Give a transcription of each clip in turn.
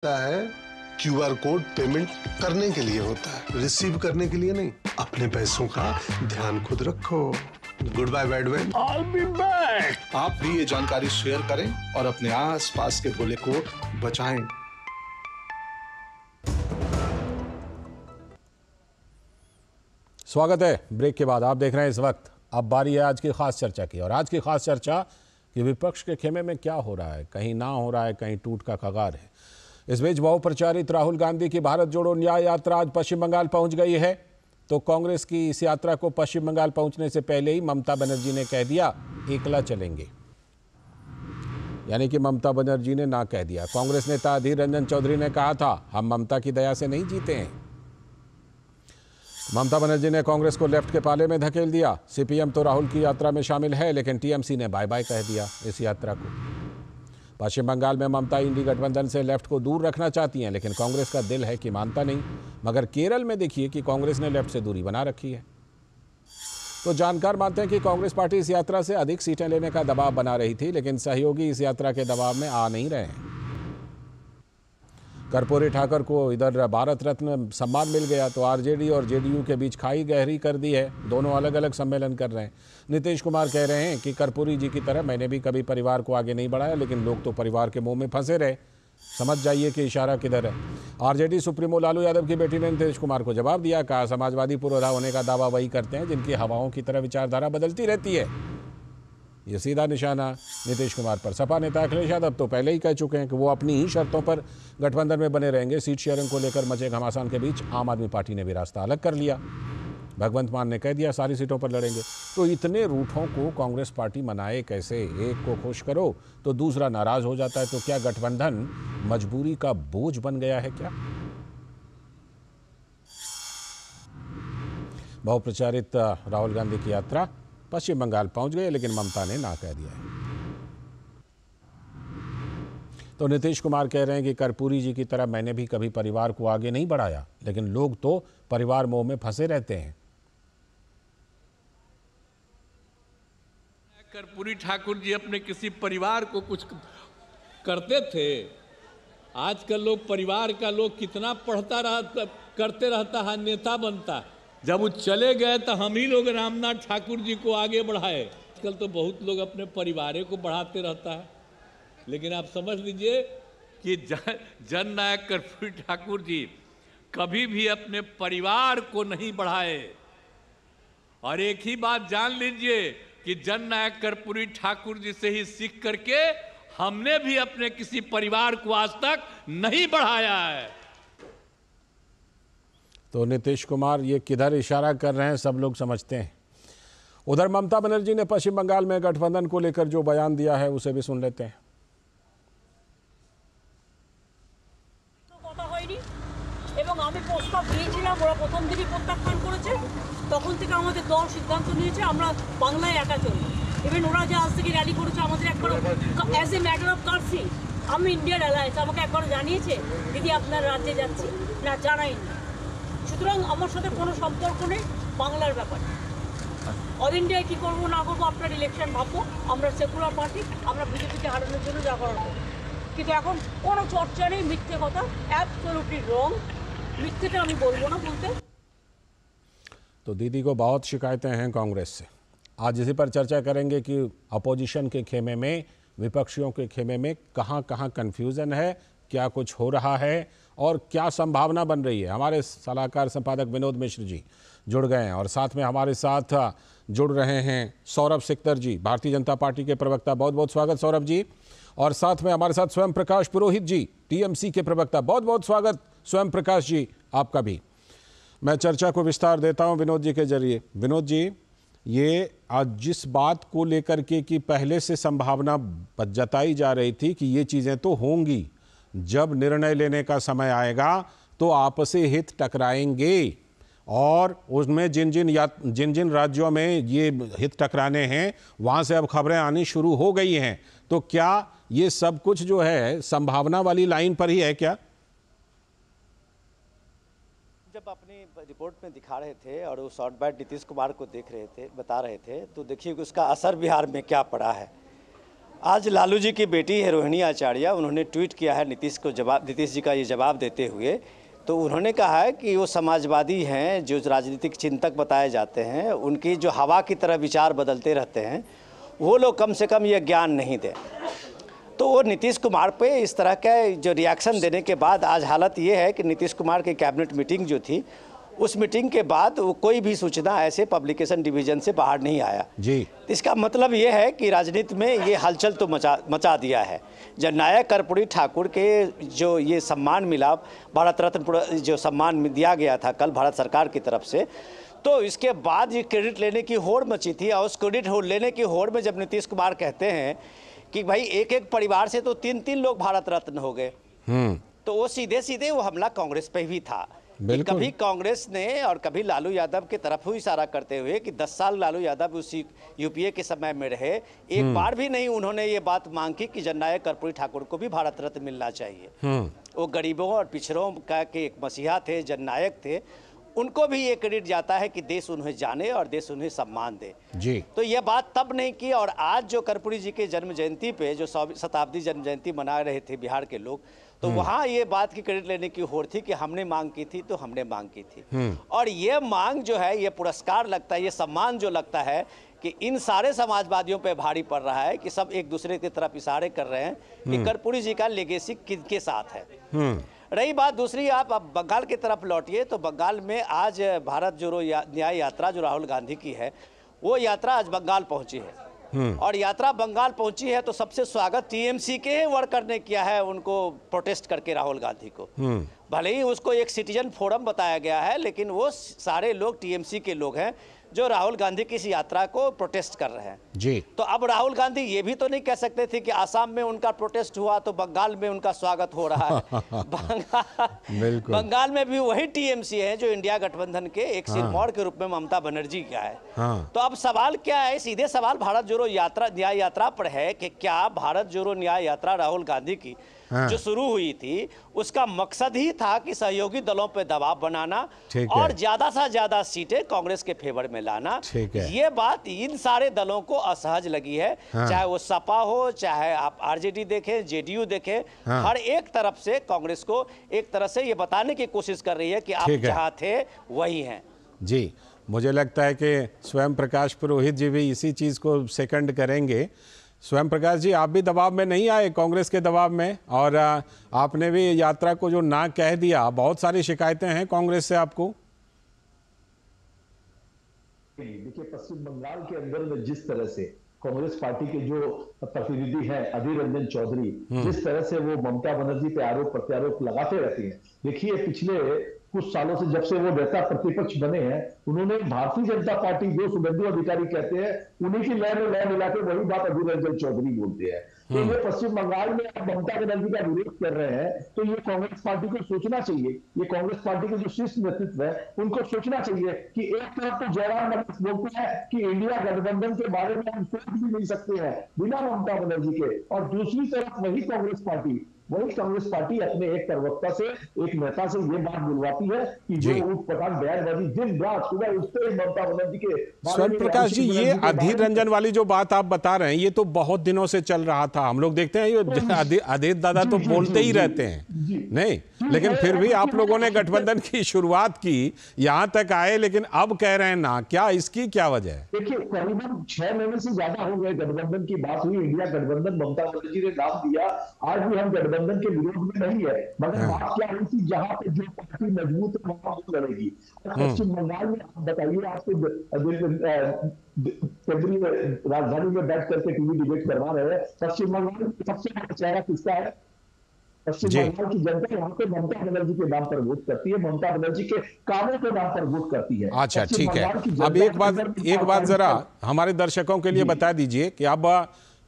है QR code payment करने के लिए होता है, रिसीव करने के लिए नहीं। अपने पैसों का ध्यान खुद रखो। Good bye bad bye. I'll be back। आप भी ये जानकारी शेयर करें और अपने आसपास के भोले को बचाएं। स्वागत है ब्रेक के बाद। आप देख रहे हैं इस वक्त। अब बारी है आज की खास चर्चा की, और आज की खास चर्चा कि विपक्ष के खेमे में क्या हो रहा है। कहीं ना हो रहा है, कहीं टूट का कगार है। इस बीच बहुप्रचारित राहुल गांधी की भारत जोड़ो न्याय यात्रा आज पश्चिम बंगाल पहुंच गई है। तो कांग्रेस की इस यात्रा को पश्चिम बंगाल पहुंचने से पहले ही ममता बनर्जी ने कह दिया एकला चलेंगे, यानी कि ममता बनर्जी ने ना कह दिया। कांग्रेस नेता अधीर रंजन चौधरी ने कहा था हम ममता की दया से नहीं जीते हैं। ममता बनर्जी ने कांग्रेस को लेफ्ट के पाले में धकेल दिया। सीपीएम तो राहुल की यात्रा में शामिल है, लेकिन टीएमसी ने बाय बाय कह दिया इस यात्रा को। पश्चिम बंगाल में ममता इंडी गठबंधन से लेफ्ट को दूर रखना चाहती हैं, लेकिन कांग्रेस का दिल है कि मानता नहीं। मगर केरल में देखिए कि कांग्रेस ने लेफ्ट से दूरी बना रखी है। तो जानकार मानते हैं कि कांग्रेस पार्टी इस यात्रा से अधिक सीटें लेने का दबाव बना रही थी, लेकिन सहयोगी इस यात्रा के दबाव में आ नहीं रहे हैं। कर्पूरी ठाकुर को इधर भारत रत्न सम्मान मिल गया, तो आरजेडी और जेडीयू के बीच खाई गहरी कर दी है। दोनों अलग अलग सम्मेलन कर रहे हैं। नीतीश कुमार कह रहे हैं कि कर्पूरी जी की तरह मैंने भी कभी परिवार को आगे नहीं बढ़ाया, लेकिन लोग तो परिवार के मुंह में फंसे रहे। समझ जाइए कि इशारा किधर है। आरजेडी सुप्रीमो लालू यादव की बेटी ने नीतीश कुमार को जवाब दिया। कहा समाजवादी पुरोधा होने का दावा वही करते हैं जिनकी हवाओं की तरह विचारधारा बदलती रहती है। ये सीधा निशाना नीतीश कुमार पर। सपा नेता अखिलेश यादव तो पहले ही कह चुके हैं कि वो अपनी ही शर्तों पर गठबंधन में बने रहेंगे। सीट शेयरिंग को लेकर मचे घमासान के बीच आम आदमी पार्टी ने भी रास्ता अलग कर लिया। भगवंत मान ने कह दिया सारी सीटों पर लड़ेंगे। तो इतने रूठों को कांग्रेस पार्टी मनाए कैसे? एक को खुश करो तो दूसरा नाराज हो जाता है। तो क्या गठबंधन मजबूरी का बोझ बन गया है क्या? बहुप्रचारित राहुल गांधी की यात्रा पश्चिम बंगाल पहुंच गई, लेकिन ममता ने ना कह दिया है। तो नीतीश कुमार कह रहे हैं कि कर्पूरी जी की तरह मैंने भी कभी परिवार को आगे नहीं बढ़ाया, लेकिन लोग तो परिवार मोह में फंसे रहते हैं। कर्पूरी ठाकुर जी अपने किसी परिवार को कुछ करते थे। आजकल लोग परिवार का लोग कितना करते रहता है, नेता बनता है। जब वो चले गए तो हम ही लोग रामनाथ ठाकुर जी को आगे बढ़ाए। आजकल तो बहुत लोग अपने परिवार को बढ़ाते रहता है, लेकिन आप समझ लीजिए कि जननायक कर्पूरी ठाकुर जी कभी भी अपने परिवार को नहीं बढ़ाए। और एक ही बात जान लीजिए कि जननायक कर्पूरी ठाकुर जी से ही सीख करके हमने भी अपने किसी परिवार को आज तक नहीं बढ़ाया है। तो नीतीश कुमार ये किधर इशारा कर रहे हैं सब लोग समझते हैं। उधर ममता बनर्जी ने पश्चिम बंगाल में गठबंधन को लेकर जो बयान दिया है उसे भी सुन लेते हैं। এবং আমি প্রস্তাব দিয়েছিলাম, ওরা প্রথম দিনই প্রত্যাখ্যান করেছে। তখন থেকে আমাদের দল সিদ্ধান্ত নিয়েছে আমরা বাংলায় একা চলব। ইভেন ওরা যে আজ থেকে র্যালি করেছে আমাদের একবার অ্যাজ এ ম্যাটার অফ কার্সি আমি ইন্ডিয়ান অ্যালায়েন্স আমাকে একবার জানিয়েছে দিদি আপনার রাজ্যে যাচ্ছি না, জানাইনি। সুতরাং আমার সাথে কোনো সম্পর্ক নেই বাংলার ব্যাপারে। অল ইন্ডিয়ায় কী করবো না করবো আপনার ইলেকশন ভাববো। আমরা সেকুলার পার্টি, আমরা বিজেপিকে হারানোর জন্য যা করার করবো। কিন্তু এখন কোনো চর্চা নেই, মিথ্যে কথা, অ্যাবসলিউটলি রং। मिथ्येटा আমি বলবো না বলতে। तो दीदी को बहुत शिकायतें हैं कांग्रेस से। आज इसी पर चर्चा करेंगे कि अपोजिशन के खेमे में, विपक्षियों के खेमे में कहां कहां कन्फ्यूज़न है, क्या कुछ हो रहा है और क्या संभावना बन रही है। हमारे सलाहकार संपादक विनोद मिश्र जी जुड़ गए हैं और साथ में हमारे साथ जुड़ रहे हैं सौरभ सिकदर जी, भारतीय जनता पार्टी के प्रवक्ता। बहुत बहुत स्वागत सौरभ जी। और साथ में हमारे साथ स्वयं प्रकाश पुरोहित जी, टीएमसी के प्रवक्ता। बहुत बहुत स्वागत स्वयं प्रकाश जी आपका भी। मैं चर्चा को विस्तार देता हूं विनोद जी के जरिए। विनोद जी, ये आज जिस बात को लेकर के कि पहले से संभावना जताई जा रही थी कि ये चीज़ें तो होंगी, जब निर्णय लेने का समय आएगा तो आपसी हित टकराएंगे और उसमें जिन जिन राज्यों में ये हित टकराने हैं वहाँ से अब खबरें आनी शुरू हो गई हैं। तो क्या ये सब कुछ जो है संभावना वाली लाइन पर ही है क्या? जब अपनी रिपोर्ट में दिखा रहे थे और उस शॉर्ट बाइट नीतीश कुमार को देख रहे थे, बता रहे थे, तो देखिए कि उसका असर बिहार में क्या पड़ा है। आज लालू जी की बेटी है रोहिणी आचार्य, उन्होंने ट्वीट किया है नीतीश जी का ये जवाब देते हुए। तो उन्होंने कहा है कि वो समाजवादी हैं, जो राजनीतिक चिंतक बताए जाते हैं, उनकी जो हवा की तरह विचार बदलते रहते हैं, वो लोग कम से कम ये ज्ञान नहीं दें। तो वो नीतीश कुमार पे इस तरह का जो रिएक्शन देने के बाद आज हालत ये है कि नीतीश कुमार की कैबिनेट मीटिंग जो थी, उस मीटिंग के बाद वो कोई भी सूचना ऐसे पब्लिकेशन डिवीजन से बाहर नहीं आया जी। इसका मतलब ये है कि राजनीति में ये हलचल तो मचा दिया है। जननायक कर्पूरी ठाकुर के जो ये सम्मान मिला, भारत रत्न जो सम्मान दिया गया था कल भारत सरकार की तरफ से, तो इसके बाद ये क्रेडिट लेने की होड़ मची थी। और उस क्रेडिट लेने की होड़ में जब नीतीश कुमार कहते हैं कि भाई एक एक परिवार से तो 3-3 लोग भारत रत्न हो गए, तो वो सीधे सीधे वो हमला कांग्रेस पे भी था। कभी कांग्रेस ने और कभी लालू यादव की तरफ ही इशारा करते हुए कि 10 साल लालू यादव उसी यूपीए के समय में रहे, एक बार भी नहीं उन्होंने ये बात मांग की कि जननायक कर्पूरी ठाकुर को भी भारत रत्न मिलना चाहिए। वो गरीबों और पिछड़ों का के एक मसीहा थे, जननायक थे, उनको भी ये क्रेडिट जाता है कि देश उन्हें जाने और देश उन्हें सम्मान दे जी। तो ये बात तब नहीं की। और आज जो कर्पूरी जी के जन्म जयंती पे जो शताब्दी जन्म जयंती मना रहे थे बिहार के लोग, तो वहाँ ये बात की क्रेडिट लेने की होड़ थी कि हमने मांग की थी, तो हमने मांग की थी। और ये मांग जो है, ये पुरस्कार लगता है, ये सम्मान जो लगता है कि इन सारे समाजवादियों पे भारी पड़ रहा है कि सब एक दूसरे की तरफ इशारे कर रहे हैं कि कर्पूरी जी का लेगेसी किनके साथ है। रही बात दूसरी, आप अब बंगाल की तरफ लौटिए, तो बंगाल में आज भारत जोड़ो न्याय यात्रा जो राहुल गांधी की है, वो यात्रा आज बंगाल पहुंची है। और यात्रा बंगाल पहुंची है तो सबसे स्वागत टीएमसी के वर्कर ने किया है, उनको प्रोटेस्ट करके राहुल गांधी को। भले ही उसको एक सिटीजन फोरम बताया गया है, लेकिन वो सारे लोग टीएमसी के लोग हैं जो राहुल गांधी की इस यात्रा को प्रोटेस्ट कर रहे हैं जी। तो अब राहुल गांधी ये भी तो नहीं कह सकते थे कि आसाम में उनका प्रोटेस्ट हुआ तो बंगाल में उनका स्वागत हो रहा है। बंगाल में भी वही टीएमसी है जो इंडिया गठबंधन के एक सिरमौर के रूप में ममता बनर्जी का है। तो अब सवाल क्या है, सीधे सवाल भारत जोड़ो न्याय यात्रा पर है कि क्या भारत जोड़ो न्याय यात्रा राहुल गांधी की जो शुरू हुई थी, उसका मकसद ही था कि सहयोगी दलों पर दबाव बनाना और ज्यादा से ज्यादा सीटें कांग्रेस के फेवर में लाना। ये बात इन सारे दलों को असहज लगी है, चाहे वो सपा हो, चाहे आप आरजेडी देखें, जेडीयू देखें, हर एक तरफ से कांग्रेस को एक तरह से ये बताने की कोशिश कर रही है कि आप जहां थे वही हैं। जी, मुझे लगता है कि स्वयं प्रकाश पुरोहित जी भी इसी चीज को सेकंड करेंगे। स्वयं प्रकाश जी, आप भी दबाव में नहीं आए कांग्रेस के दबाव में, और आपने भी यात्रा को जो ना कह दिया, बहुत सारी शिकायतें हैं कांग्रेस से आपको। देखिए, पश्चिम बंगाल के अंदर में जिस तरह से कांग्रेस पार्टी के जो प्रतिनिधि हैं अधीर रंजन चौधरी, जिस तरह से वो ममता बनर्जी पे आरोप प्रत्यारोप लगाते रहती हैं। देखिए, पिछले कुछ सालों से जब से वो नेता प्रतिपक्ष बने हैं, उन्होंने भारतीय जनता पार्टी जो शुभेंदु अधिकारी कहते हैं, उन्हीं की लय में लय मिला के वही बात अधीर रंजन चौधरी बोलते हैं। तो ये पश्चिम बंगाल में आप ममता बनर्जी का विरोध कर रहे हैं, तो ये कांग्रेस पार्टी को सोचना चाहिए, ये कांग्रेस पार्टी के जो शीर्ष नेतृत्व है उनको सोचना चाहिए कि एक तरफ तो जयराम रमेश बोलते हैं कि इंडिया गठबंधन के बारे में हम सोच भी नहीं सकते हैं बिना ममता बनर्जी के, और दूसरी तरफ वही कांग्रेस पार्टी अपने एक प्रवक्ता से, एक नेता से ये बात बुलवाती है कि जो उठपटांग बयानबाजी दिन रात सुबह उठते ही ममता बनर्जी के। स्वयं प्रकाश जी, ये अधीर रंजन वाली जो बात आप बता रहे हैं, ये तो बहुत दिनों से चल रहा था। हम लोग देखते हैं ये अधीर दादा तो बोलते ही रहते हैं, नहीं, लेकिन फिर भी आप लोगों ने गठबंधन की शुरुआत की, यहां तक आए, लेकिन अब कह रहे हैं ना, क्या इसकी क्या वजह है? देखिए, करीबन 6 महीने से ज्यादा हो गए गठबंधन की बात हुई, इंडिया गठबंधन ममता बनर्जी ने नाम दिया। आज भी हम गठबंधन के विरोध में नहीं है, मगर बात क्या हुई थी, जहां पे जो पार्टी मजबूत है वहां वो लड़ेगी। पश्चिम बंगाल में आप बताइए, आपको केंद्रीय राजधानी में बैठ करके टीवी डिबेट करवा रहे हैं, पश्चिम बंगाल में सबसे बड़ा चेहरा किसका है? पश्चिम बंगाल की जनता यहाँ पे ममता बनर्जी के नाम पर वोट करती है, ममता बनर्जी के कामों के नाम पर वोट करती है। अच्छा, ठीक है। अब एक बात जरा हमारे दर्शकों के लिए बता दीजिए कि अब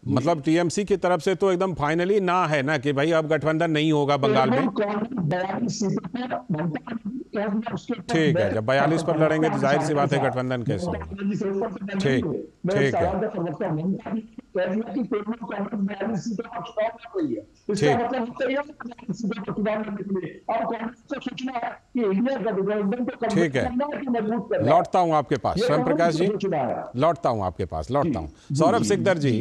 मतलब टीएमसी की तरफ से तो एकदम फाइनली ना है ना कि भाई अब गठबंधन नहीं होगा बंगाल में? ठीक है, जब 42 पर लड़ेंगे तो जाहिर सी बात है गठबंधन कैसे होगा। ठीक है, ठीक है, लौटता हूं आपके पास स्वयं प्रकाश जी, लौटता हूं आपके पास, लौटता हूं। सौरभ सिकदर जी,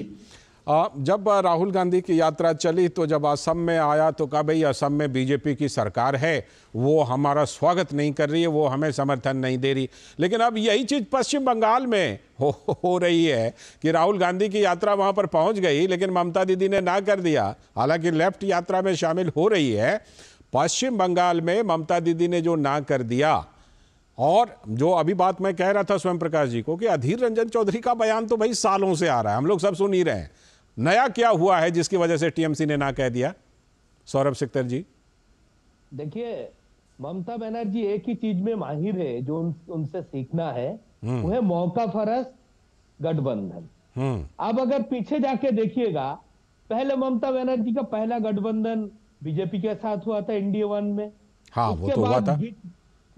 जब राहुल गांधी की यात्रा चली तो जब असम में आया तो कहा भाई असम में बीजेपी की सरकार है, वो हमारा स्वागत नहीं कर रही है, वो हमें समर्थन नहीं दे रही। लेकिन अब यही चीज़ पश्चिम बंगाल में हो रही है कि राहुल गांधी की यात्रा वहाँ पर पहुँच गई लेकिन ममता दीदी ने ना कर दिया। हालांकि लेफ्ट यात्रा में शामिल हो रही है। पश्चिम बंगाल में ममता दीदी ने जो ना कर दिया, और जो अभी बात मैं कह रहा था स्वयं प्रकाश जी को कि अधीर रंजन चौधरी का बयान तो भाई सालों से आ रहा है, हम लोग सब सुन ही रहे हैं। नया क्या हुआ है जिसकी वजह से टीएमसी ने ना कह दिया? सौरभ सिकतर जी। देखिए, ममता बनर्जी एक ही चीज में माहिर है जो उनसे सीखना है, वो है मौका फरस गठबंधन। अब अगर पीछे जाके देखिएगा, पहले ममता बनर्जी का पहला गठबंधन बीजेपी के साथ हुआ था इंडिया 1 में। हाँ, वो तो हुआ था।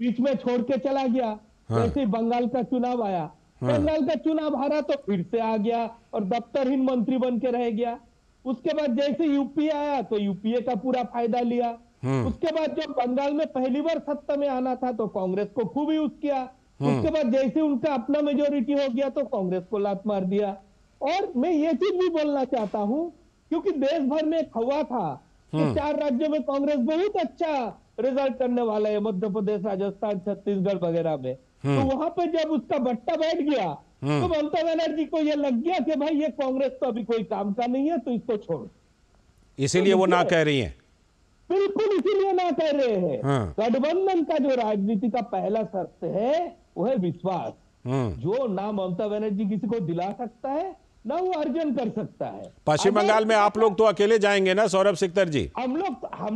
बीच में छोड़ के चला गया। जैसे ही बंगाल का चुनाव आया, बंगाल का चुनाव हारा तो फिर से आ गया और दफ्तरहीन मंत्री बन के रह गया। उसके बाद जैसे यूपीए आया तो यूपीए का पूरा फायदा लिया। उसके बाद जब बंगाल में पहली बार सत्ता में आना था तो कांग्रेस को खूब यूज किया। उसके बाद जैसे उनका अपना मेजोरिटी हो गया तो कांग्रेस को लात मार दिया। और मैं ये चीज भी बोलना चाहता हूँ, क्योंकि देश भर में हुआ था कि 4 राज्यों में कांग्रेस बहुत अच्छा रिजल्ट करने वाला है, मध्य प्रदेश, राजस्थान, छत्तीसगढ़ वगैरह में। तो वहां पे जब उसका बट्टा बैठ गया तो ममता बनर्जी को ये लग गया कि भाई ये कांग्रेस तो अभी कोई काम का नहीं है, तो इसको छोड़। इसीलिए तो वो ना कह रही हैं। बिल्कुल इसीलिए ना कह रहे हैं। गठबंधन का जो राजनीति का पहला शर्त है वो है विश्वास, जो ना ममता बनर्जी किसी को दिला सकता है ना वो अर्जन कर सकता है। पश्चिम बंगाल में आप लोग तो अकेले जाएंगे ना सौरभ सिकतर जी? हम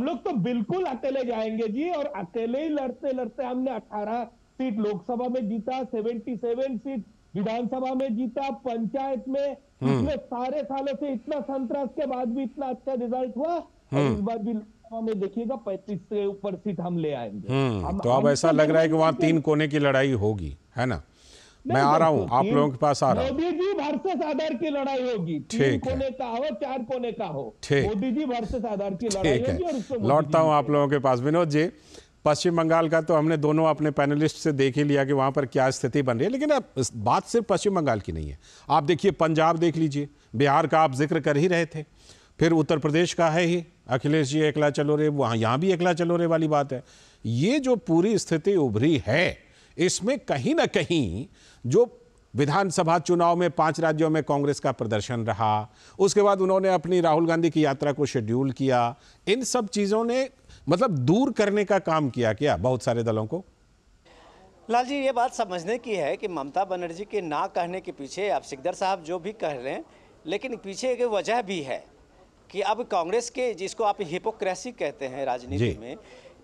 लोग तो बिल्कुल अकेले जाएंगे जी, और अकेले ही लड़ते लड़ते हमने 18 सीट लोकसभा में जीता, 77 सीट विधानसभा में जीता, पंचायत में पिछले सारे सालों से इतना संतरास के बाद भी इतना अच्छा रिजल्ट हुआ, और इस बार भी लोकसभा में देखिएगा 35 से ऊपर सीट हम ले आएंगे। तो अब ऐसा लग रहा है कि वहां 3 कोने की लड़ाई होगी, है ना? मैं आ रहा हूं, आप लोगों के पास आ रहा हूं। मोदी जी वर्सेस आधार की लड़ाई होगी, 3 कोने का हो 4 कोने का हो, मोदी जी वर्सेस आधार की लड़ाई होगी। और उसमें लौटता हूं आप लोगों के पास। विनोद जी, पश्चिम बंगाल का तो हमने दोनों अपने पैनलिस्ट से देख ही लिया कि वहां पर क्या स्थिति बन रही है, लेकिन अब बात सिर्फ पश्चिम बंगाल की नहीं है। आप देखिए, पंजाब देख लीजिए, बिहार का आप जिक्र कर ही रहे थे, फिर उत्तर प्रदेश का है ही, अखिलेश जी एकला चलो रे, वहाँ यहाँ भी एकला चलो रे वाली बात है। ये जो पूरी स्थिति उभरी है, इसमें कहीं ना कहीं जो विधानसभा चुनाव में 5 राज्यों में कांग्रेस का प्रदर्शन रहा, उसके बाद उन्होंने अपनी राहुल गांधी की यात्रा को शेड्यूल किया, इन सब चीज़ों ने मतलब दूर करने का काम किया क्या बहुत सारे दलों को? लाल जी, ये बात समझने की है कि ममता बनर्जी के ना कहने के पीछे, आप सिकदर साहब जो भी कह रहे हैं, लेकिन पीछे एक वजह भी है कि अब कांग्रेस के, जिसको आप हिपोक्रेसी कहते हैं राजनीति में,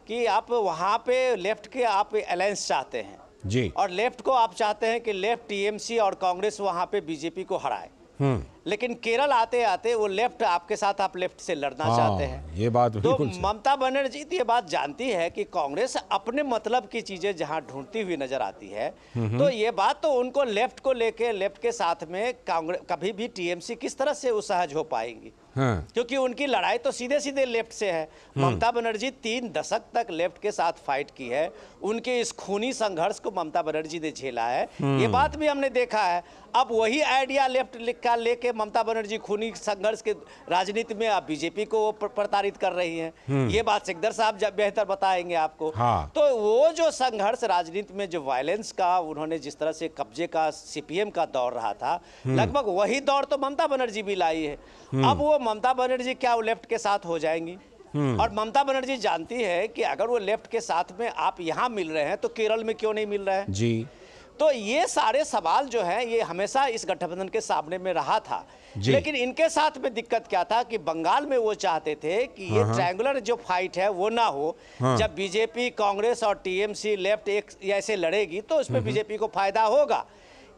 कि आप वहाँ पे लेफ्ट के आप अलायंस चाहते हैं जी, और लेफ्ट को आप चाहते हैं कि लेफ्ट टीएमसी और कांग्रेस वहाँ पे बीजेपी को हराए। लेकिन केरल आते आते वो लेफ्ट आपके साथ, आप लेफ्ट से लड़ना चाहते हैं। ये बात तो ममता बनर्जी तो ये बात जानती है कि कांग्रेस अपने मतलब की चीजें जहां ढूंढती हुई नजर आती है, तो ये बात तो उनको लेफ्ट को लेके, लेफ्ट के साथ में कांग्रेस कभी भी टीएमसी किस तरह से सहज हो पाएंगी, क्योंकि उनकी लड़ाई तो सीधे सीधे लेफ्ट से है। ममता बनर्जी 3 दशक तक लेफ्ट के साथ फाइट की है, उनके इस खूनी संघर्ष को ममता बनर्जी ने झेला है, ये बात भी हमने देखा है। अब वही आइडिया लेफ्ट का लेके ममता बनर्जी खूनी संघर्ष के राजनीति में अब बीजेपी को प्रताड़ित कर रही हैं। ये बात सिकदर साहब जब बेहतर बताएंगे आपको। तो वो जो संघर्ष राजनीति में, जो वायलेंस का उन्होंने जिस तरह से कब्जे का सीपीएम का दौर रहा था, लगभग वही दौर तो ममता बनर्जी भी लाई है। अब वो ममता बनर्जी क्या वो लेफ्ट के साथ हो जाएंगी? और ममता बनर्जी जानती है कि अगर वो लेफ्ट के साथ में आप यहाँ मिल रहे हैं तो केरल में क्यों नहीं मिल रहे हैं जी। तो ये सारे सवाल जो हैं ये हमेशा इस गठबंधन के सामने में रहा था। लेकिन इनके साथ में दिक्कत क्या था कि बंगाल में वो चाहते थे कि ये ट्रायंगुलर जो फाइट है वो ना हो। जब बीजेपी, कांग्रेस और टीएमसी लेफ्ट एक ऐसे लड़ेगी तो उसमें बीजेपी को फायदा होगा।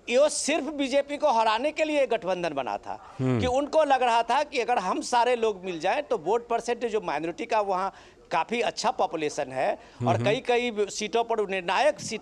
ये सिर्फ बीजेपी को हराने के लिए गठबंधन बना था कि उनको लग रहा था कि अगर हम सारे लोग मिल जाएं तो वोट परसेंटेज जो माइनॉरिटी का वहाँ काफ़ी अच्छा पॉपुलेशन है और कई सीटों पर निर्णायक सीट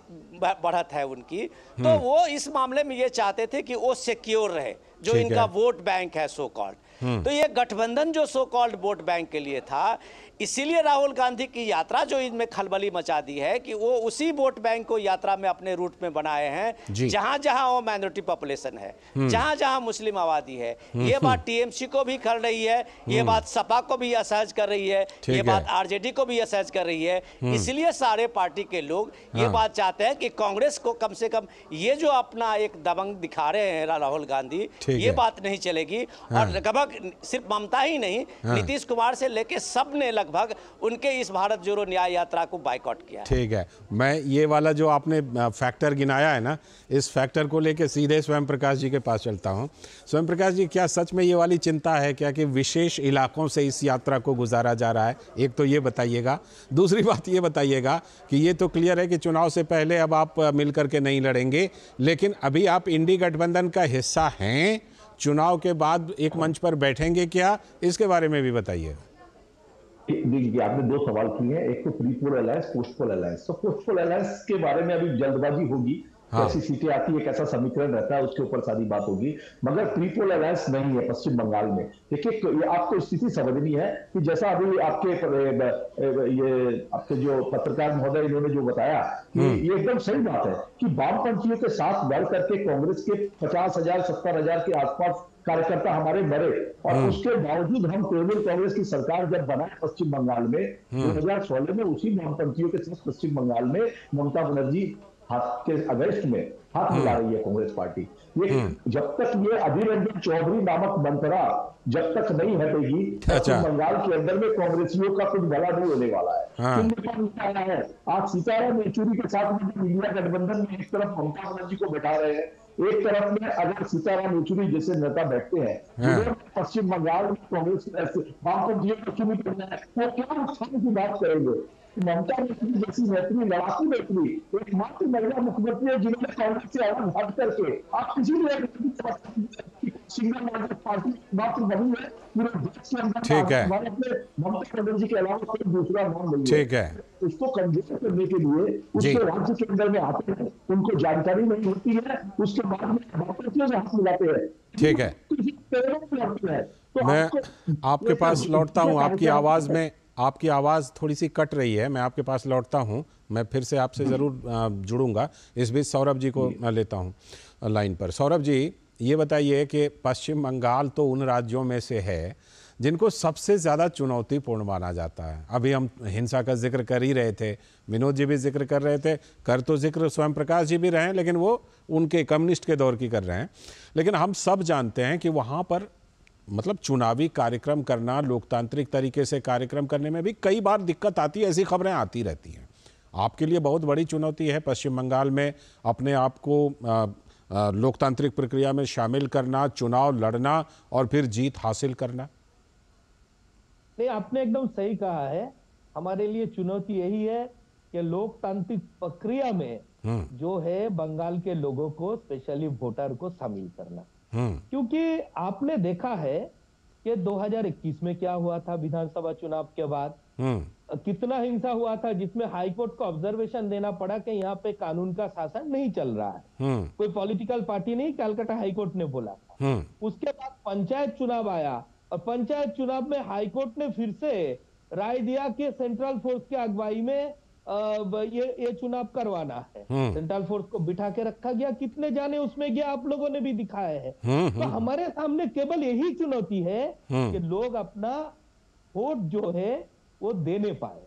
बढ़त है उनकी, तो वो इस मामले में ये चाहते थे कि वो सिक्योर रहे, जो इनका वोट बैंक है सो कॉल्ड। तो ये गठबंधन जो सो कॉल्ड वोट बैंक के लिए था, इसीलिए राहुल गांधी की यात्रा जो इनमें खलबली मचा दी है कि वो उसी वोट बैंक को यात्रा में अपने रूट में बनाए हैं जहां जहां वो माइनॉरिटी पॉपुलेशन है, जहां जहां मुस्लिम आबादी है। ये बात टीएमसी को भी कर रही है, ये बात सपा को भी असहज कर रही है, ये बात आरजेडी को भी असहज कर रही है। इसलिए सारे पार्टी के लोग ये बात चाहते हैं कि कांग्रेस को कम से कम ये जो अपना एक दबंग दिखा रहे हैं राहुल गांधी, ये बात नहीं चलेगी। और लगभग सिर्फ ममता ही नहीं, नीतीश कुमार से लेके सब ने लगभग उनके इस भारत जोड़ो न्याय यात्रा को बायकॉट किया है। ठीक है, मैं ये वाला जो आपने फैक्टर गिनाया है ना, इस फैक्टर को लेके सीधे स्वयं प्रकाश जी के पास चलता हूं। स्वयं प्रकाश जी, क्या सच में ये वाली चिंता है क्या कि विशेष इलाकों से इस यात्रा को गुजारा जा रहा है? एक तो ये बताइएगा। दूसरी बात ये बताइएगा कि ये तो क्लियर है कि चुनाव से पहले अब आप मिलकर के नहीं लड़ेंगे, लेकिन अभी आप इंडी गठबंधन का हिस्सा हैं, चुनाव के बाद एक मंच पर बैठेंगे क्या, इसके बारे में भी बताइए। देखिए, आपने दो सवाल किए हैं, एक तो pre poll alliance, post poll alliance. तो पोस्ट पोल अलायंस के बारे में अभी जल्दबाजी होगी, कैसी सीटें आती है, कैसा समीकरण रहता है, उसके ऊपर सारी बात होगी। मगर प्री पोल अलायंस नहीं है पश्चिम बंगाल में। देखिए, आपको स्थिति समझनी है कि जैसा अभी आपके जो पत्रकार महोदय इन्होंने जो बताया कि ये एकदम सही बात है कि वामपंथियों के साथ बढ़ करके कांग्रेस के 50,000 70,000 के आसपास कार्यकर्ता हमारे मरे, और उसके बावजूद हम तृणमूल कांग्रेस की सरकार जब बनाए पश्चिम बंगाल में 2016 में, उसी वामपंथियों के साथ पश्चिम बंगाल में ममता बनर्जी हाथ के अगेंस्ट में हाथ मिला रही है कांग्रेस पार्टी। ये जब तक ये अधीर रंजन चौधरी नामक मंत्रा जब तक नहीं हटेगी, पश्चिम बंगाल के अंदर में कांग्रेसियों का कुछ भला नहीं होने वाला है। आज सीताराम येचुरी के साथ में इंडिया गठबंधन में एक तरफ ममता बनर्जी को बैठा रहे हैं, एक तरफ में अगर सीताराम येचुरी जैसे नेता बैठते हैं पश्चिम बंगाल में कांग्रेस वामपंथियों को चुनी करना है, वो क्या नुकसान की बात करेंगे? ममता बनर्जी जैसी नेत्री, लड़ाकू नेत्री, एकमात्र महिला मुख्यमंत्री है जिन्होंने कांग्रेस से अलग हट करके आप किसी भी सिंगल मेंबर पार्टी मात्र बनी है पूरे देश के अंदर। ठीक है, ममता बनर्जी के अलावा कोई दूसरा नाम नहीं है। ठीक है, उसको कमजोर करने के लिए उसके राज्य के अंदर में आते हैं, उनको जानकारी नहीं होती है, उसके बाद में वामपंथियों से हाथ मिलाते हैं। ठीक है, मैं आपके पास लौटता हूं। आपकी आवाज़ थोड़ी सी कट रही है, मैं आपके पास लौटता हूं, मैं फिर से आपसे ज़रूर जुड़ूंगा। इस बीच सौरभ जी को लेता हूं लाइन पर। सौरभ जी, ये बताइए कि पश्चिम बंगाल तो उन राज्यों में से है जिनको सबसे ज़्यादा चुनौतीपूर्ण माना जाता है। अभी हम हिंसा का जिक्र कर ही रहे थे, विनोद जी भी जिक्र कर रहे थे, कर तो जिक्र स्वयं प्रकाश जी भी रहे हैं, लेकिन वो उनके कम्युनिस्ट के दौर की कर रहे हैं। लेकिन हम सब जानते हैं कि वहाँ पर मतलब चुनावी कार्यक्रम करना, लोकतांत्रिक तरीके से कार्यक्रम करने में भी कई बार दिक्कत आती है, ऐसी खबरें आती रहती हैं। आपके लिए बहुत बड़ी चुनौती है पश्चिम बंगाल में अपने आप को लोकतांत्रिक प्रक्रिया में शामिल करना, चुनाव लड़ना और फिर जीत हासिल करना। नहीं, आपने एकदम सही कहा है। हमारे लिए चुनौती यही है कि लोकतांत्रिक प्रक्रिया में जो है बंगाल के लोगों को, स्पेशली वोटर को शामिल करना। क्योंकि आपने देखा है कि 2021 में क्या हुआ था, विधानसभा चुनाव के बाद कितना हिंसा हुआ था, जिसमें हाईकोर्ट को ऑब्जर्वेशन देना पड़ा कि यहाँ पे कानून का शासन नहीं चल रहा है। कोई पॉलिटिकल पार्टी नहीं, कलकत्ता हाईकोर्ट ने बोला। उसके बाद पंचायत चुनाव आया, और पंचायत चुनाव में हाईकोर्ट ने फिर से राय दिया कि सेंट्रल फोर्स की अगुवाई में ये चुनाव करवाना है। सेंट्रल फोर्स को बिठा के रखा गया, कितने जाने उसमें गया, आप लोगों ने भी दिखाया है। तो हमारे सामने केवल यही चुनौती है कि लोग अपना वोट जो है वो देने पाए।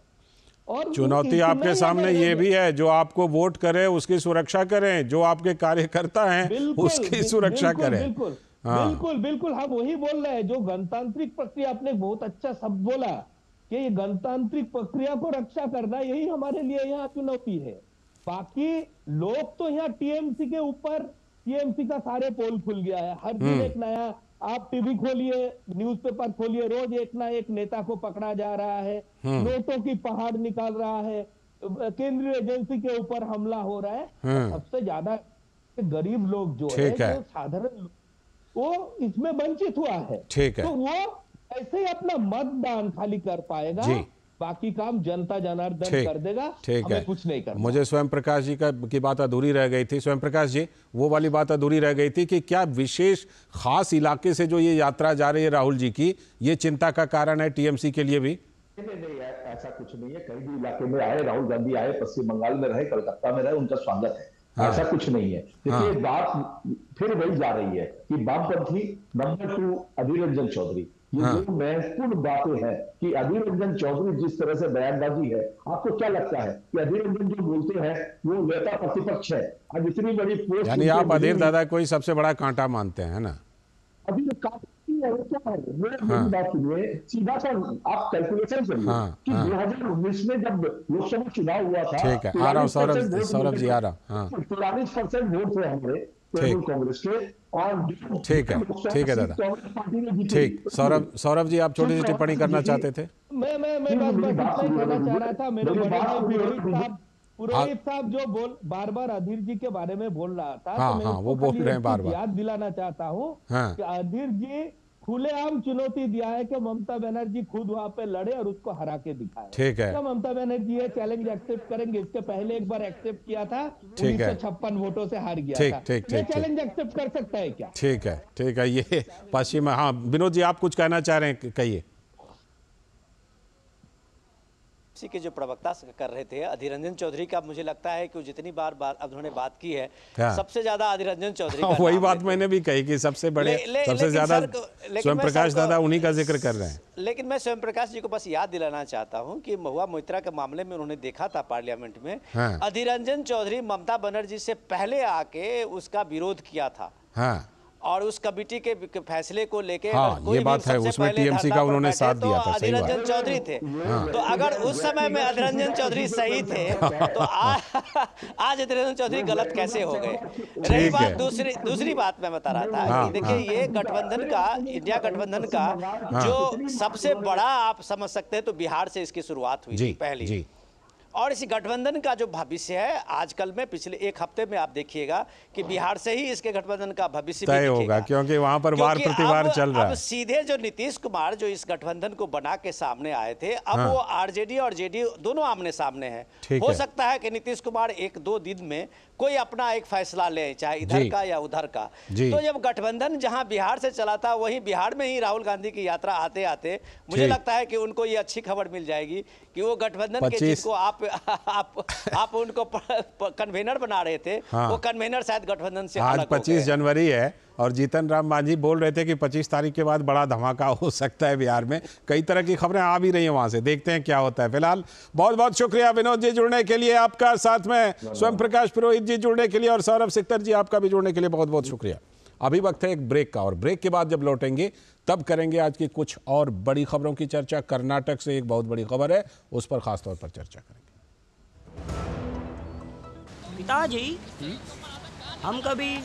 और चुनौती आपके सामने ये भी है, जो आपको वोट करे उसकी सुरक्षा करें, जो आपके कार्यकर्ता हैं उसकी सुरक्षा करें। बिल्कुल बिल्कुल बिल्कुल, हम वही बोल रहे हैं। जो गणतांत्रिक प्रक्रिया, आपने बहुत अच्छा शब्द बोला कि ये गणतांत्रिक प्रक्रिया को रक्षा करना, यही हमारे लिए यहाँ चुनौती है। बाकी लोग तो यहाँ टीएमसी के ऊपर, टीएमसी का सारे पोल खुल गया है। हर दिन एक नया, आप टीवी खोलिए, न्यूज़पेपर खोलिए, रोज एक ना एक नेता को पकड़ा जा रहा है, नोटों की पहाड़ निकाल रहा है, केंद्रीय एजेंसी के ऊपर हमला हो रहा है। सबसे ज्यादा गरीब लोग जो है, जो साधारण, वो इसमें वंचित हुआ है। ठीक है, तो वो ऐसे ही अपना मतदान खाली कर पाएगा बाकी काम जनता जनार्दन ठीक कर देगा। ठीक हमें है, कुछ नहीं करना। मुझे स्वयं प्रकाश जी की बात अधूरी रह गई थी। स्वयं प्रकाश जी, वो वाली बात अधूरी रह गई थी कि क्या विशेष खास इलाके से जो ये यात्रा जा रही है राहुल जी की, ये चिंता का कारण है टीएमसी के लिए भी? नहीं, ऐसा कुछ नहीं है। कहीं भी इलाके में आए, राहुल गांधी आए, पश्चिम बंगाल में रहे, कलकत्ता में रहे, उनका स्वागत है। हाँ। ऐसा कुछ नहीं है। देखिए, हाँ। बात फिर वही जा रही है कि वामपंथी नंबर 2 अधीर रंजन चौधरी, ये हाँ। दो महत्वपूर्ण बातें हैं कि अधीर रंजन चौधरी जिस तरह से बयानबाजी है, आपको क्या लगता है कि अधीर रंजन जो बोलते हैं वो नेता प्रतिपक्ष है? अब इतनी बड़ी पोस्ट, यानी आप अधीर दादा को ही सबसे बड़ा कांटा मानते हैं ना? अभी जो काफी है वो क्या है, मेरी बात सुनिए, सीधा सा आप कैलकुलेशन करिए कि 2019 में जब लोकसभा चुनाव हुआ था, ठीक है, आ रहा हूँ सौरभ जी, आ रहा हूँ। 43% वोट थे हमारे तृणमूल कांग्रेस के, और ठीक है दादा, ठीक। सौरभ जी, आप छोटी सी टिप्पणी करना चाहते थे? मैं बस इतना कहना चाह रहा था। मेरे बड़े भाई पुरोहित साहब जो बार बार अधीर जी के बारे में बोल रहा था, हाँ, तो मैं वो बोल रहे हैं बार बार। याद दिलाना चाहता हूँ हाँ। कि अधीर जी खुलेआम चुनौती दिया है कि ममता बनर्जी खुद वहां पे लड़े और उसको हरा के दिखाए। ठीक है, क्या ममता बनर्जी ये चैलेंज एक्सेप्ट करेंगे? इसके पहले एक बार एक्सेप्ट किया था, ठीक है। 1956 वोटों से हार गया ठीक, था। ठीक, ये ठीक, चैलेंज एक्सेप्ट कर सकता है क्या? ठीक है, ये पश्चिम। हाँ, विनोद जी, आप कुछ कहना चाह रहे हैं, कहिए। के जो प्रवक्ता कर रहे थे अधीर रंजन चौधरी का, मुझे लगता है कि जितनी बार उन्होंने बात की है, सबसे ज्यादा अधीर रंजन चौधरी का वही बात मैंने भी कही कि सबसे बड़े, सबसे ज्यादा स्वयं प्रकाश दादा उन्हीं का जिक्र कर रहे हैं। लेकिन मैं स्वयं प्रकाश जी को बस याद दिलाना चाहता हूं कि महुआ मोइत्रा के मामले में उन्होंने देखा था पार्लियामेंट में, अधीर रंजन चौधरी ममता बनर्जी से पहले आके उसका विरोध किया था। हाँ। और उस कमेटी के फैसले को लेके, हाँ, ये बात है, उसमें टीएमसी का उन्होंने साथ दिया था। अधीर रंजन चौधरी थे। तो अगर उस समय में अधीर रंजन चौधरी सही थे, तो आज अधीर रंजन चौधरी गलत कैसे हो गए? रही बात दूसरी बात मैं बता रहा था कि देखिए, ये गठबंधन का, इंडिया गठबंधन का जो सबसे बड़ा, आप समझ सकते हैं, तो बिहार से इसकी शुरुआत हुई थी पहली। और इस गठबंधन का जो भविष्य है, आजकल में पिछले एक हफ्ते में आप देखिएगा कि बिहार से ही इसके गठबंधन का भविष्य तय होगा, क्योंकि वहां पर वार प्रतिवार चल रहा है। अब सीधे जो नीतीश कुमार जो इस गठबंधन को बना के सामने आए थे, अब वो आरजेडी और जेडीयू दोनों आमने सामने हैं। हो सकता है कि नीतीश कुमार 1-2 दिन में कोई अपना एक फैसला ले, चाहे इधर का या उधर का। तो जब गठबंधन जहां बिहार से चला था, वहीं बिहार में ही राहुल गांधी की यात्रा आते आते मुझे लगता है कि उनको ये अच्छी खबर मिल जाएगी कि वो गठबंधन के जिनको आप उनको कन्वेनर बना रहे थे, वो कन्वेनर शायद गठबंधन से आज 25 जनवरी है और जीतन राम मांझी बोल रहे थे कि 25 तारीख के बाद बड़ा धमाका हो सकता है बिहार में। कई तरह की खबरें आ भी रही हैं वहां से, देखते हैं क्या होता है। फिलहाल बहुत बहुत शुक्रिया विनोद जी जुड़ने के लिए आपका, साथ में स्वयं प्रकाश पुरोहित जी जुड़ने के लिए, और सौरभ सिकदर जी आपका भी जुड़ने के लिए बहुत बहुत शुक्रिया। अभी वक्त है एक ब्रेक का, और ब्रेक के बाद जब लौटेंगे तब करेंगे आज की कुछ और बड़ी खबरों की चर्चा। कर्नाटक से एक बहुत बड़ी खबर है, उस पर खासतौर पर चर्चा करेंगे। पिताजी, हम कभी